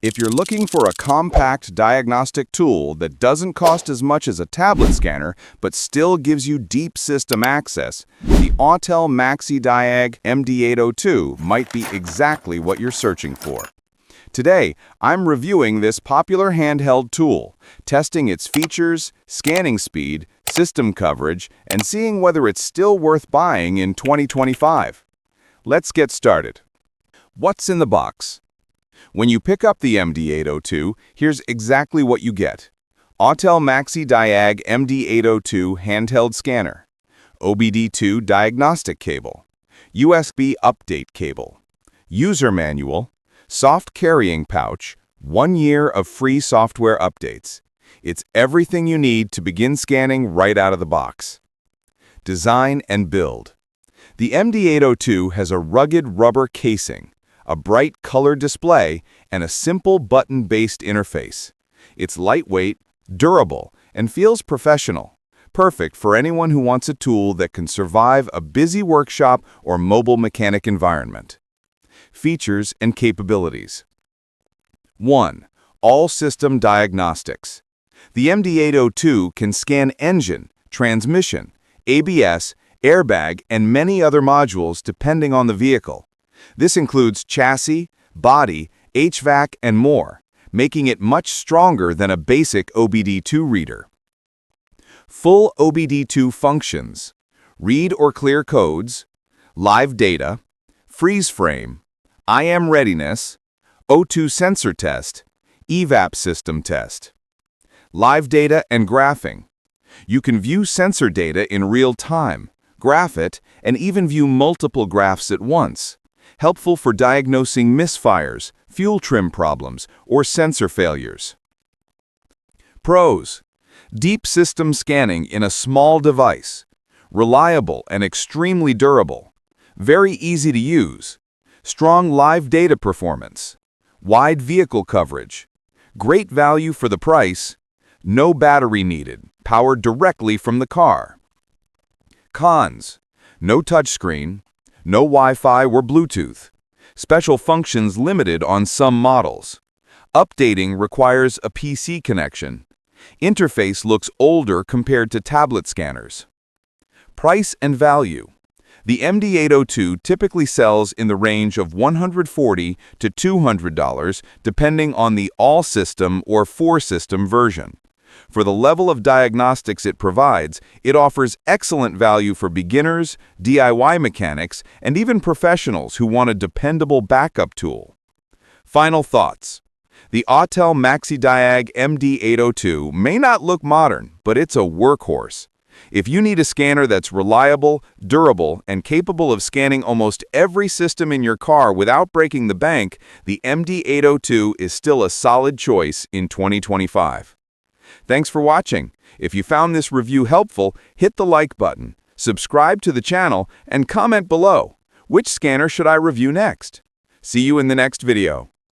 If you're looking for a compact diagnostic tool that doesn't cost as much as a tablet scanner but still gives you deep system access, the Autel MaxiDiag MD802 might be exactly what you're searching for. Today, I'm reviewing this popular handheld tool, testing its features, scanning speed, system coverage, and seeing whether it's still worth buying in 2025. Let's get started. What's in the box? When you pick up the MD802, here's exactly what you get. Autel MaxiDiag MD802 handheld scanner, OBD2 diagnostic cable, USB update cable, user manual, soft carrying pouch, 1 year of free software updates. It's everything you need to begin scanning right out of the box. Design and build. The MD802 has a rugged rubber casing, a bright color display, and a simple button-based interface. It's lightweight, durable, and feels professional, perfect for anyone who wants a tool that can survive a busy workshop or mobile mechanic environment. Features and capabilities. 1. All-system diagnostics. The MD802 can scan engine, transmission, ABS, airbag, and many other modules depending on the vehicle. This includes chassis, body, HVAC, and more, making it much stronger than a basic OBD2 reader. Full OBD2 functions: read or clear codes, live data, freeze frame, IM readiness, O2 sensor test, evap system test. Live data and graphing. You can view sensor data in real time, graph it, and even view multiple graphs at once. Helpful for diagnosing misfires, fuel trim problems, or sensor failures. Pros: deep system scanning in a small device, reliable and extremely durable, very easy to use, strong live data performance, wide vehicle coverage, great value for the price, no battery needed, powered directly from the car. Cons: no touchscreen, no Wi-Fi or Bluetooth. Special functions limited on some models. Updating requires a PC connection. Interface looks older compared to tablet scanners. Price and value. The MD802 typically sells in the range of $140 to $200 depending on the all-system or 4-system version. For the level of diagnostics it provides, it offers excellent value for beginners, DIY mechanics, and even professionals who want a dependable backup tool. Final thoughts. The Autel MaxiDiag MD802 may not look modern, but it's a workhorse. If you need a scanner that's reliable, durable, and capable of scanning almost every system in your car without breaking the bank, the MD802 is still a solid choice in 2025. Thanks for watching. If you found this review helpful, hit the like button, subscribe to the channel, and comment below. Which scanner should I review next? See you in the next video.